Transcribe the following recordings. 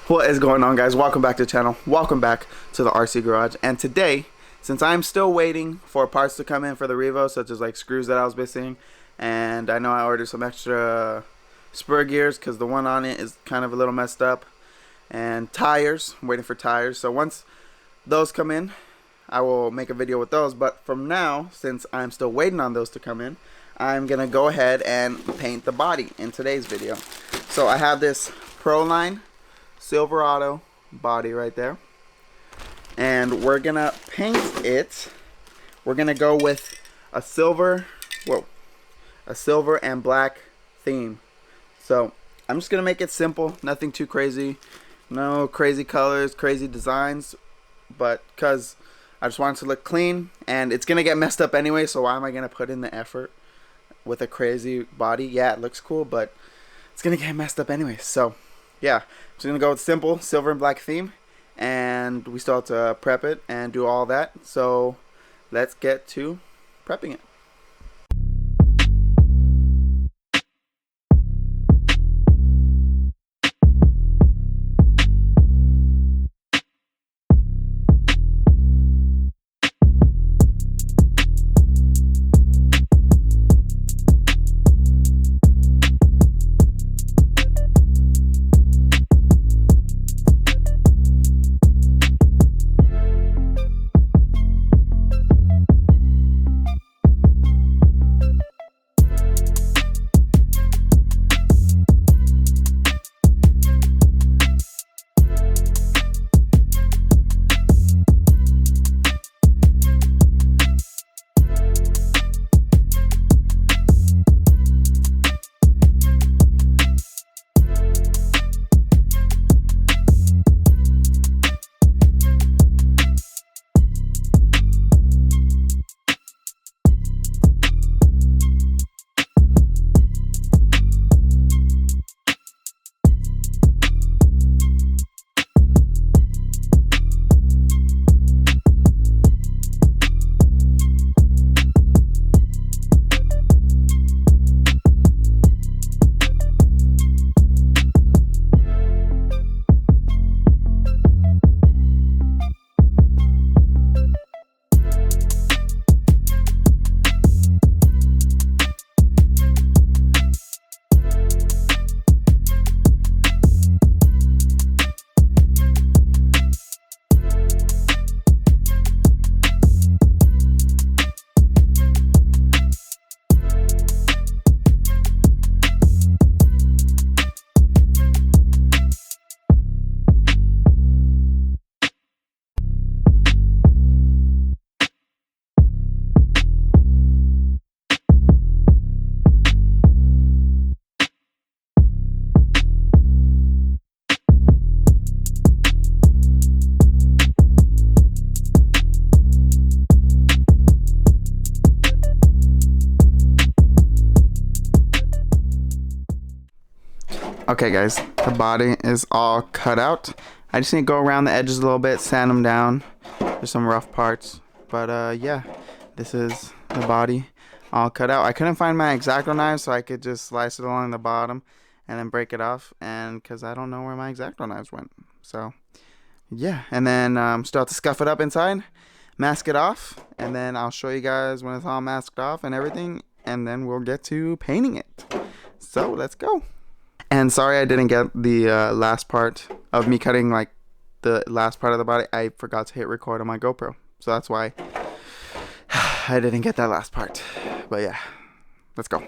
What is going on, guys? Welcome back to the channel. Welcome back to the RC Garage. And today, since I'm still waiting for parts to come in for the Revo, such as like screws that I was missing, and I know I ordered some extra spur gears because the one on it is kind of a little messed up, and tires, I'm waiting for tires. So once those come in, I will make a video with those. But from now, since I'm still waiting on those to come in, I'm gonna go ahead and paint the body in today's video. So I have this Proline Silverado body right there, and we're gonna paint it. We're gonna go with a silver and black theme. So I'm just gonna make it simple, nothing too crazy, no crazy colors, crazy designs, but because I just want it to look clean, and it's gonna get messed up anyway, so why am I gonna put in the effort with a crazy body? Yeah, it looks cool, but it's gonna get messed up anyway. So yeah, I'm just gonna go with simple silver and black theme, and we still have to prep it and do all that. So let's get to prepping it. Okay guys, the body is all cut out. I just need to go around the edges a little bit, sand them down. There's some rough parts, but yeah, this is the body all cut out. I couldn't find my X-Acto knife, so I could just slice it along the bottom and then break it off, and because I don't know where my X-Acto knives went. So yeah, and then still have to scuff it up inside, mask it off, and then I'll show you guys when it's all masked off and everything, and then we'll get to painting it. So let's go. And sorry I didn't get the last part of me cutting, like the last part of the body. I forgot to hit record on my GoPro, so that's why I didn't get that last part. But yeah, let's go.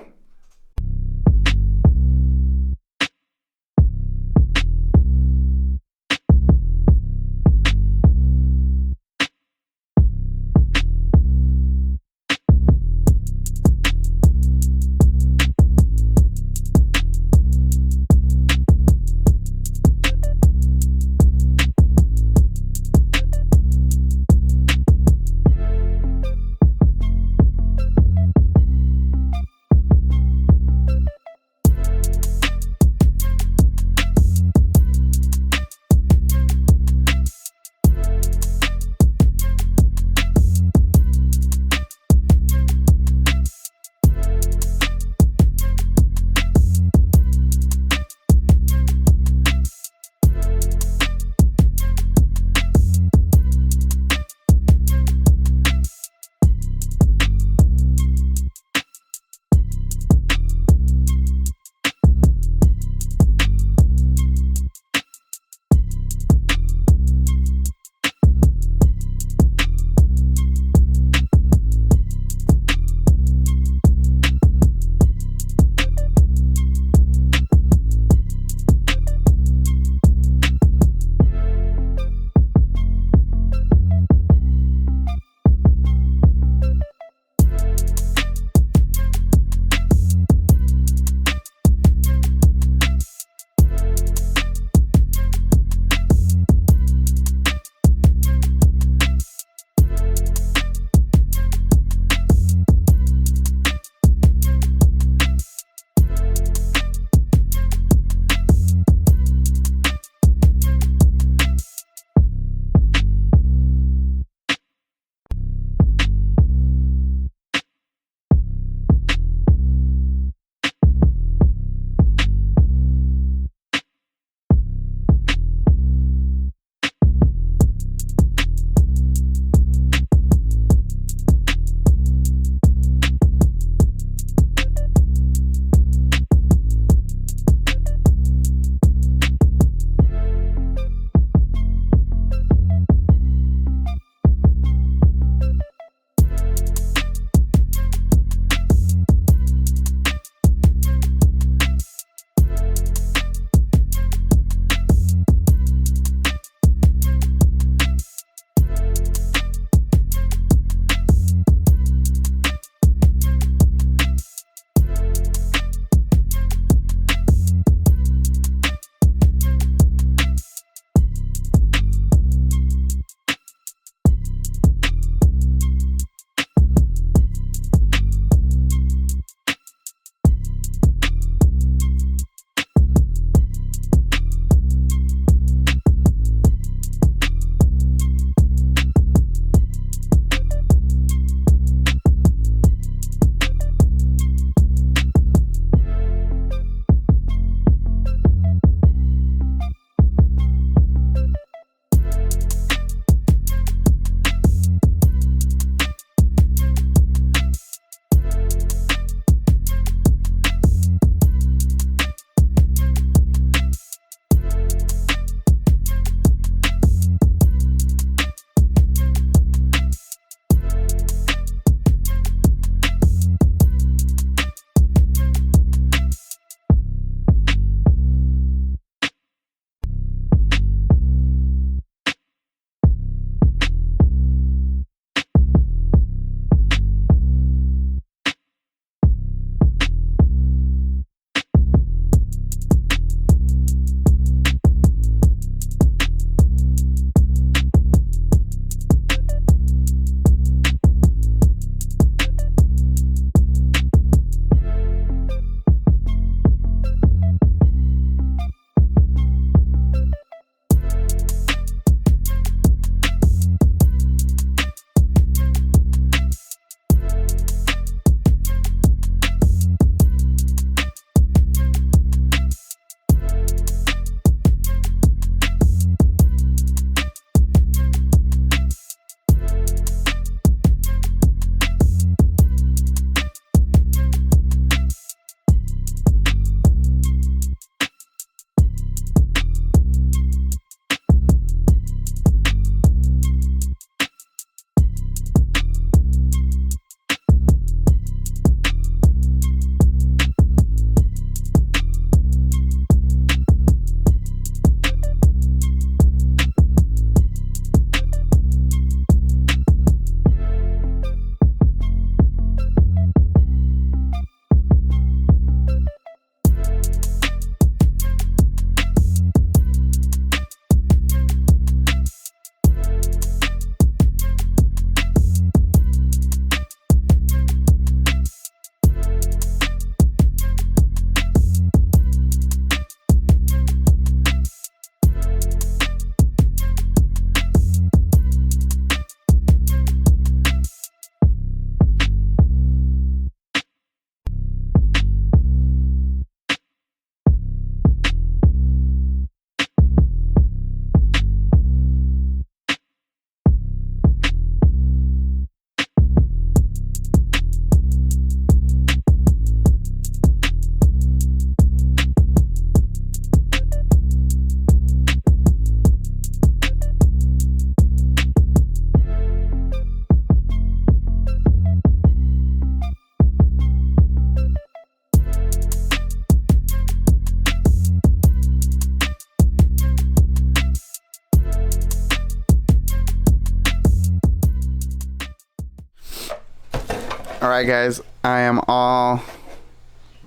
Alright guys, I am all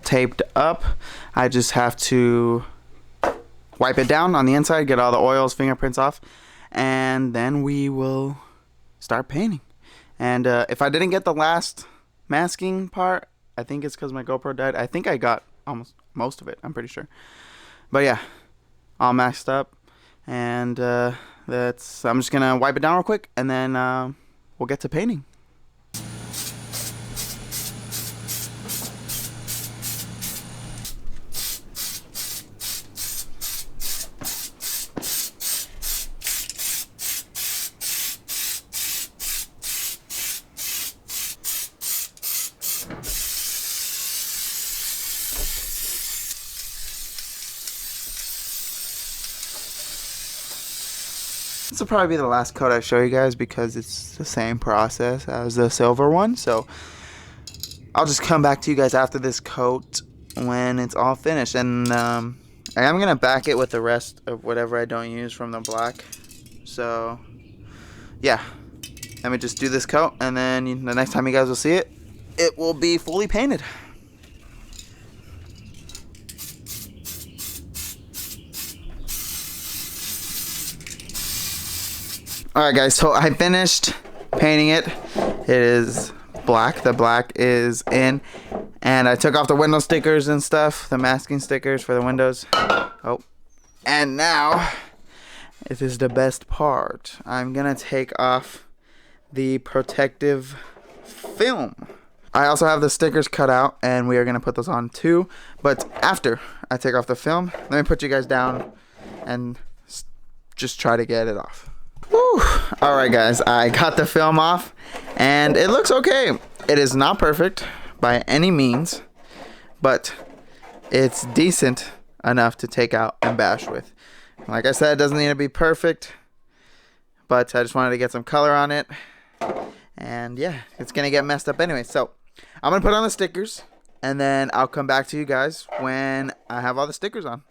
taped up. I just have to wipe it down on the inside, get all the oils, fingerprints off, and then we will start painting. And if I didn't get the last masking part, I think it's because my GoPro died. I think I got almost most of it, I'm pretty sure. But yeah, all masked up, and I'm just gonna wipe it down real quick, and then we'll get to painting. This will probably be the last coat I show you guys because it's the same process as the silver one. So I'll just come back to you guys after this coat when it's all finished. And I am going to back it with the rest of whatever I don't use from the black. So yeah, let me just do this coat, and then the next time you guys will see it, it will be fully painted. Alright guys, so I finished painting it. It is black. The black is in. And I took off the window stickers and stuff, the masking stickers for the windows. Oh. And now, it is the best part. I'm going to take off the protective film. I also have the stickers cut out, and we are going to put those on too. But after I take off the film, let me put you guys down and just try to get it off. Alright guys, I got the film off and it looks okay. It is not perfect by any means, but it's decent enough to take out and bash with. Like I said, it doesn't need to be perfect, but I just wanted to get some color on it. And yeah, it's going to get messed up anyway. So I'm going to put on the stickers, and then I'll come back to you guys when I have all the stickers on.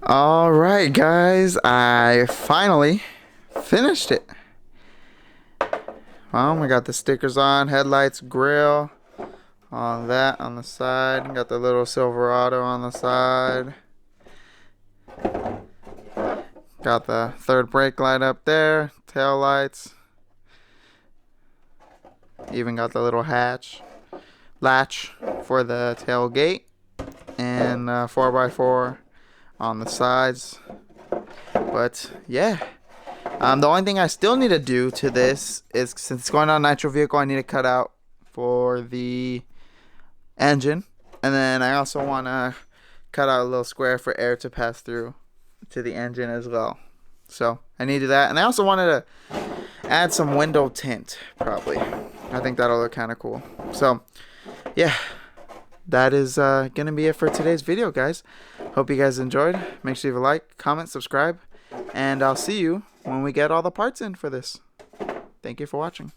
Alright guys, I finally finished it. We got the stickers on, headlights, grill, all that on the side. Got the little Silverado on the side. Got the third brake light up there, tail lights. Even got the little latch for the tailgate, and 4x4 on the sides. But yeah. The only thing I still need to do to this is, since it's going on a nitro vehicle, I need to cut out for the engine. And then I also want to cut out a little square for air to pass through to the engine as well. So I need to do that. And I also wanted to add some window tint, probably. I think that'll look kind of cool. So yeah, that is going to be it for today's video, guys. Hope you guys enjoyed. Make sure you leave a like, comment, subscribe. And I'll see you when we get all the parts in for this. Thank you for watching.